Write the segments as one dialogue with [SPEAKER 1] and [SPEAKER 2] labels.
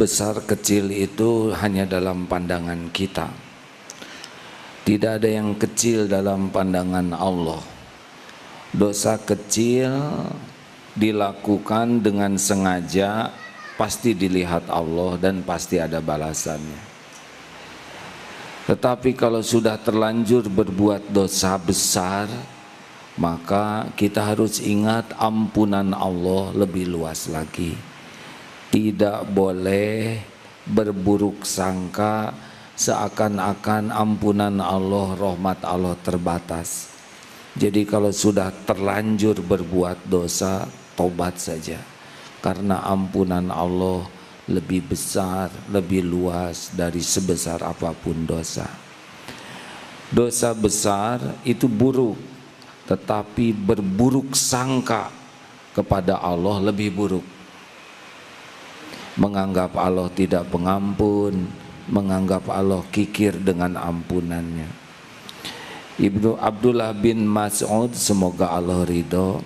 [SPEAKER 1] Besar kecil itu hanya dalam pandangan kita. Tidak ada yang kecil dalam pandangan Allah. Dosa kecil dilakukan dengan sengaja pasti dilihat Allah dan pasti ada balasannya. Tetapi kalau sudah terlanjur berbuat dosa besar, maka kita harus ingat ampunan Allah lebih luas lagi. Tidak boleh berburuk sangka seakan-akan ampunan Allah, rahmat Allah terbatas. Jadi kalau sudah terlanjur berbuat dosa, tobat saja. Karena ampunan Allah lebih besar, lebih luas dari sebesar apapun dosa. Dosa besar itu buruk, tetapi berburuk sangka kepada Allah lebih buruk. Menganggap Allah tidak pengampun, menganggap Allah kikir dengan ampunannya. Ibnu Abdullah bin Mas'ud, semoga Allah ridho,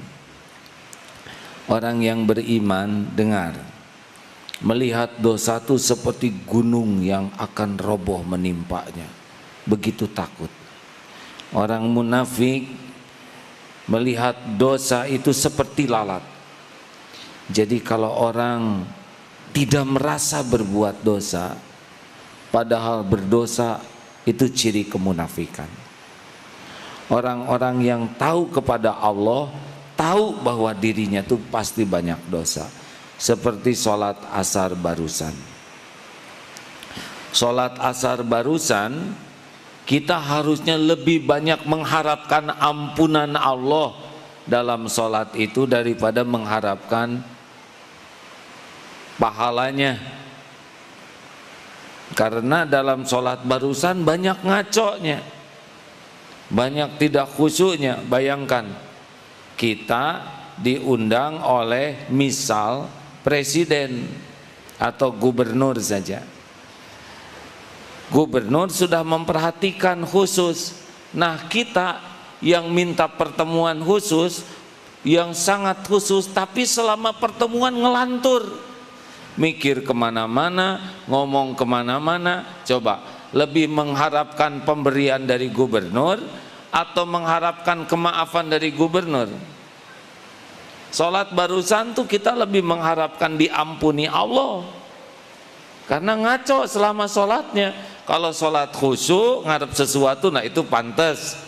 [SPEAKER 1] orang yang beriman dengar, melihat dosa itu seperti gunung yang akan roboh menimpanya, begitu takut. Orang munafik melihat dosa itu seperti lalat. Jadi kalau orang tidak merasa berbuat dosa, padahal berdosa, itu ciri kemunafikan. Orang-orang yang tahu kepada Allah, tahu bahwa dirinya itu pasti banyak dosa. Seperti sholat asar barusan. Sholat asar barusan, kita harusnya lebih banyak mengharapkan ampunan Allah dalam sholat itu daripada mengharapkan pahalanya. Karena dalam sholat barusan banyak ngaconya, banyak tidak khusyuknya. Bayangkan kita diundang oleh misal presiden atau gubernur saja. Gubernur sudah memperhatikan khusus. Nah, kita yang minta pertemuan khusus, yang sangat khusus, tapi selama pertemuan ngelantur, mikir kemana-mana, ngomong kemana-mana. Coba, lebih mengharapkan pemberian dari gubernur atau mengharapkan kemaafan dari gubernur? Sholat barusan tuh kita lebih mengharapkan diampuni Allah, karena ngaco selama sholatnya. Kalau sholat khusyuk ngarep sesuatu, nah itu pantas.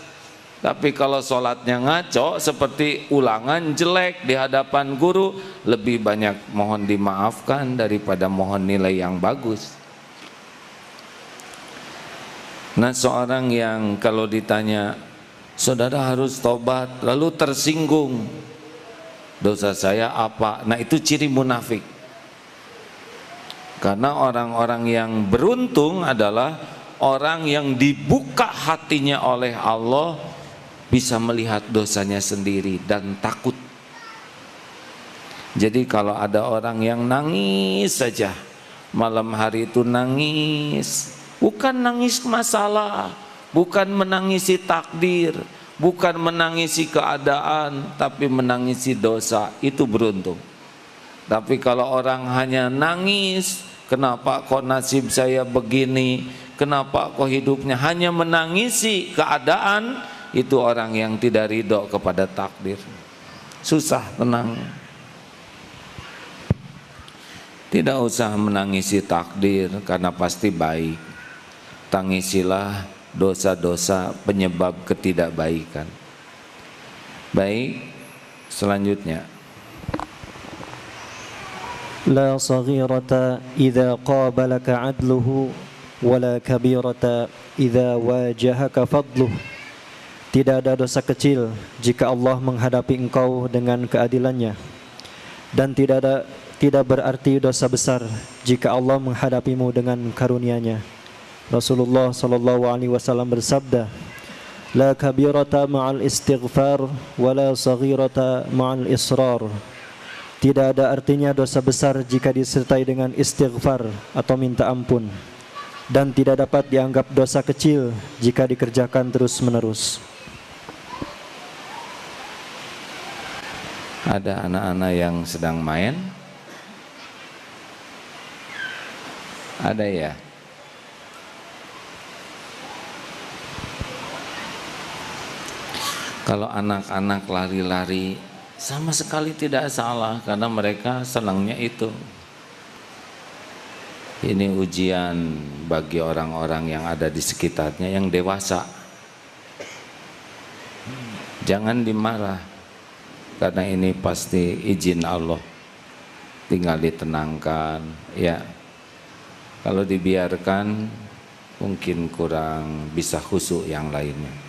[SPEAKER 1] Tapi kalau sholatnya ngaco seperti ulangan jelek di hadapan guru, lebih banyak mohon dimaafkan daripada mohon nilai yang bagus. Nah, seorang yang kalau ditanya, saudara harus tobat, lalu tersinggung, dosa saya apa? Nah, itu ciri munafik. Karena orang-orang yang beruntung adalah orang yang dibuka hatinya oleh Allah, bisa melihat dosanya sendiri dan takut. Jadi kalau ada orang yang nangis saja, malam hari itu nangis, bukan nangis masalah, bukan menangisi takdir, bukan menangisi keadaan, tapi menangisi dosa, itu beruntung. Tapi kalau orang hanya nangis, kenapa kok nasib saya begini, kenapa kok hidupnya, hanya menangisi keadaan, itu orang yang tidak ridho kepada takdir. Susah tenang. Tidak usah menangisi takdir, karena pasti baik. Tangisilah dosa-dosa penyebab ketidakbaikan. Baik, selanjutnya.
[SPEAKER 2] La saghirata idza qabalaka adluhu wala kabirata idza wajahaka fadluh. Tidak ada dosa kecil jika Allah menghadapi engkau dengan keadilannya, dan tidak berarti dosa besar jika Allah menghadapimu dengan karunia-Nya. Rasulullah sallallahu alaihi wasallam bersabda, la kabirata ma'al istighfar wala saghirata ma'al israr. Tidak ada artinya dosa besar jika disertai dengan istighfar atau minta ampun, dan tidak dapat dianggap dosa kecil jika dikerjakan terus-menerus.
[SPEAKER 1] Ada anak-anak yang sedang main. Ada ya? Kalau anak-anak lari-lari sama sekali tidak salah karena mereka senangnya itu. Ini ujian bagi orang-orang yang ada di sekitarnya yang dewasa. Jangan dimarah karena ini pasti izin Allah. Tinggal ditenangkan ya. Kalau dibiarkan mungkin kurang bisa khusyuk yang lainnya.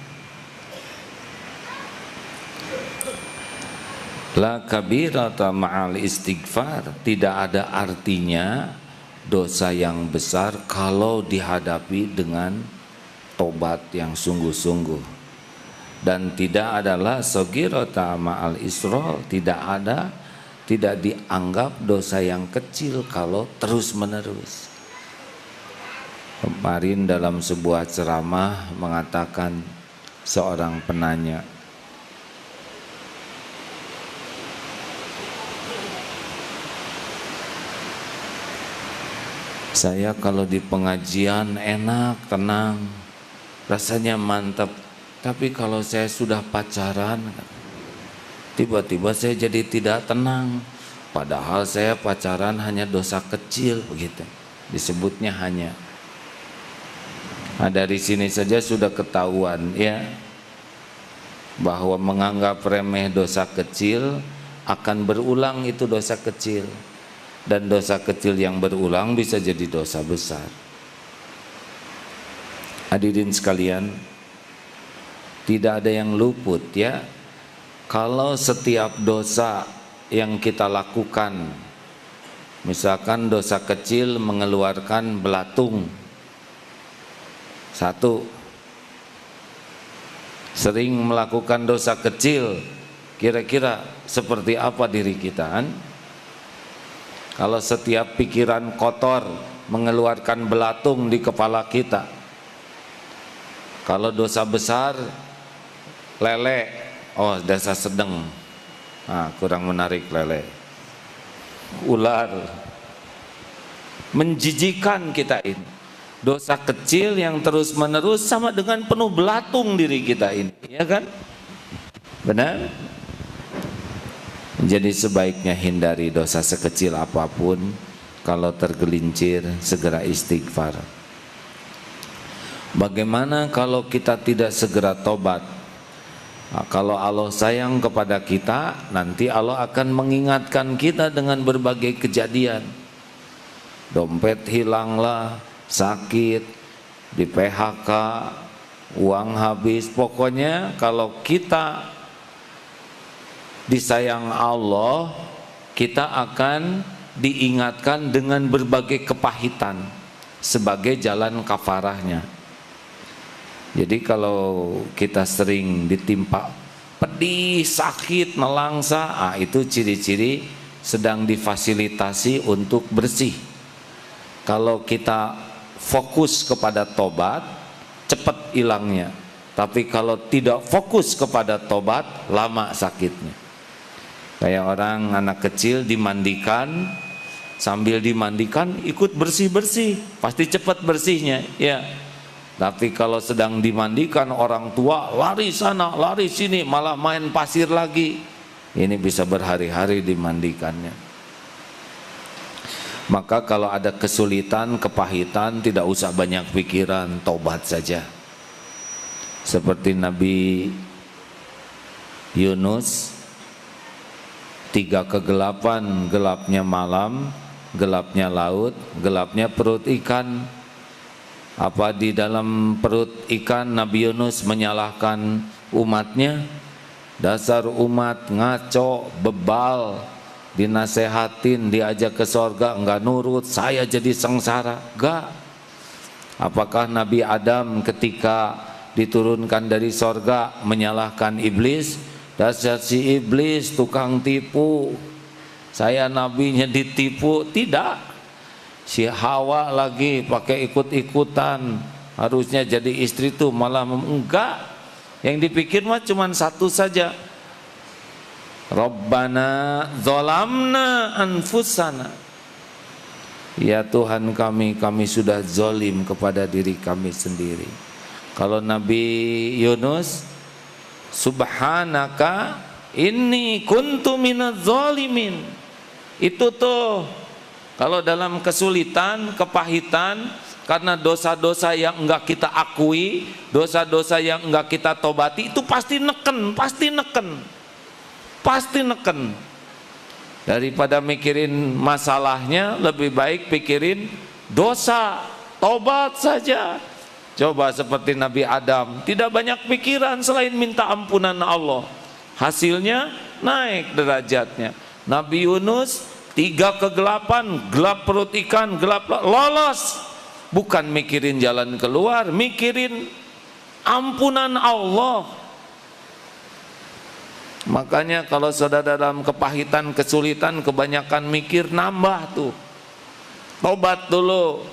[SPEAKER 1] La kabirata ma'al istighfar, tidak ada artinya dosa yang besar kalau dihadapi dengan tobat yang sungguh-sungguh. Dan tidak adalah sogirata ma'al isrol, tidak dianggap dosa yang kecil kalau terus-menerus. Kemarin dalam sebuah ceramah mengatakan seorang penanya, saya kalau di pengajian enak, tenang, rasanya mantap. Tapi kalau saya sudah pacaran, tiba-tiba saya jadi tidak tenang. Padahal saya pacaran hanya dosa kecil, begitu. Disebutnya hanya. Nah, dari sini saja sudah ketahuan ya, bahwa menganggap remeh dosa kecil akan berulang itu dosa kecil. Dan dosa kecil yang berulang bisa jadi dosa besar. Hadirin sekalian, tidak ada yang luput ya. Kalau setiap dosa yang kita lakukan, misalkan dosa kecil mengeluarkan belatung, satu, sering melakukan dosa kecil, kira-kira seperti apa diri kita kan? Kalau setiap pikiran kotor mengeluarkan belatung di kepala kita. Kalau dosa besar, lele, oh dosa sedang, nah, kurang menarik lele. Ular, menjijikan kita ini. Dosa kecil yang terus menerus sama dengan penuh belatung diri kita ini, ya kan? Benar? Jadi sebaiknya hindari dosa sekecil apapun. Kalau tergelincir segera istighfar. Bagaimana kalau kita tidak segera tobat? Nah, kalau Allah sayang kepada kita, nanti Allah akan mengingatkan kita dengan berbagai kejadian. Dompet hilanglah, sakit, di PHK, uang habis. Pokoknya kalau kita disayang Allah, kita akan diingatkan dengan berbagai kepahitan sebagai jalan kafarahnya. Jadi kalau kita sering ditimpa pedih, sakit, nelangsa, itu ciri-ciri sedang difasilitasi untuk bersih. Kalau kita fokus kepada tobat, cepat hilangnya. Tapi kalau tidak fokus kepada tobat, lama sakitnya. Kayak orang anak kecil dimandikan, sambil dimandikan ikut bersih-bersih, pasti cepat bersihnya ya. Tapi kalau sedang dimandikan orang tua lari sana lari sini, malah main pasir lagi, ini bisa berhari-hari dimandikannya. Maka kalau ada kesulitan, kepahitan, tidak usah banyak pikiran, tobat saja. Seperti Nabi Yunus, 3 kegelapan, gelapnya malam, gelapnya laut, gelapnya perut ikan. Apa di dalam perut ikan Nabi Yunus menyalahkan umatnya? Dasar umat ngaco, bebal, dinasehatin, diajak ke sorga, enggak nurut, saya jadi sengsara. Enggak. Apakah Nabi Adam ketika diturunkan dari sorga menyalahkan iblis? Dasar si iblis, tukang tipu, saya nabinya ditipu. Tidak. Si Hawa lagi pakai ikut-ikutan, harusnya jadi istri tuh malah enggak. Yang dipikir mah cuma satu saja, Rabbana zolamna anfusana, Ya Tuhan kami sudah zolim kepada diri kami sendiri. Kalau Nabi Yunus, subhanaka inni kuntu minadz zalimin. Itu tuh kalau dalam kesulitan, kepahitan, karena dosa-dosa yang enggak kita akui, dosa-dosa yang enggak kita tobati, itu pasti neken. Daripada mikirin masalahnya, lebih baik pikirin dosa, tobat saja. Coba seperti Nabi Adam, tidak banyak pikiran selain minta ampunan Allah. Hasilnya naik derajatnya. Nabi Yunus 3 kegelapan, gelap perut ikan, gelap lolos. Bukan mikirin jalan keluar, mikirin ampunan Allah. Makanya kalau saudara dalam kepahitan, kesulitan, kebanyakan mikir, nambah tuh. Tobat dulu.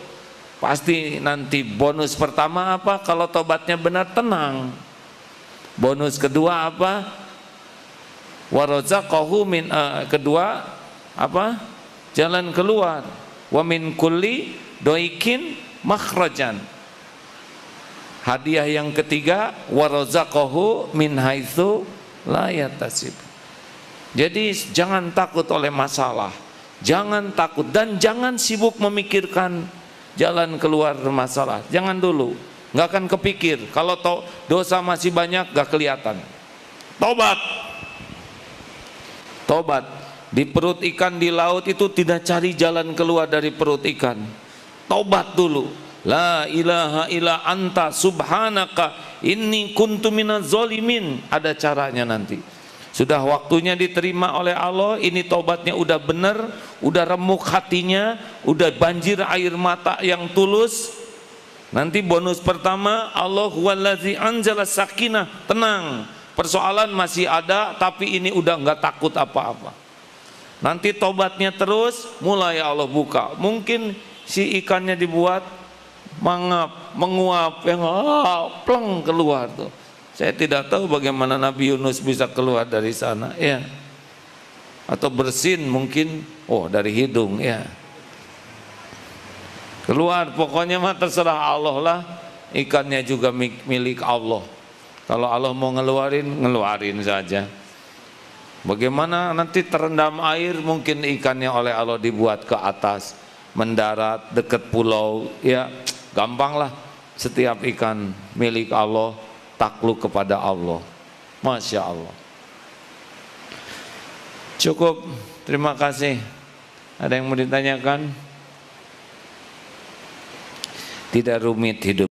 [SPEAKER 1] Pasti nanti bonus pertama apa? Kalau tobatnya benar, tenang. Bonus kedua apa? Warazaqahu min kedua apa? Jalan keluar. Wa min kulli doikin makhrajan. Hadiah yang ketiga, warazaqahu min haitsu la yatasib. Jadi jangan takut oleh masalah, jangan takut dan jangan sibuk memikirkan jalan keluar masalah. Jangan dulu, nggak akan kepikir. Kalau dosa masih banyak, nggak kelihatan. Tobat. Di perut ikan di laut itu tidak cari jalan keluar dari perut ikan. Tobat dulu. La ilaha illa anta subhanaka inni kuntu minaz zalimin. Ada caranya nanti. Sudah waktunya diterima oleh Allah. Ini tobatnya udah benar, udah remuk hatinya, udah banjir air mata yang tulus. Nanti bonus pertama, Allah huwallazi anzala sakinah. Tenang, persoalan masih ada, tapi ini udah nggak takut apa-apa. Nanti tobatnya terus, mulai Allah buka. Mungkin si ikannya dibuat menguap yang pleng keluar tuh. Saya tidak tahu bagaimana Nabi Yunus bisa keluar dari sana, ya. Atau bersin mungkin, dari hidung, ya. Keluar, pokoknya mah terserah Allah lah. Ikannya juga milik Allah. Kalau Allah mau ngeluarin saja. Bagaimana nanti terendam air, mungkin ikannya oleh Allah dibuat ke atas, mendarat dekat pulau, ya. Gampang lah, setiap ikan milik Allah, takluk kepada Allah. Masya Allah. Cukup, terima kasih. Ada yang mau ditanyakan? Tidak rumit hidup.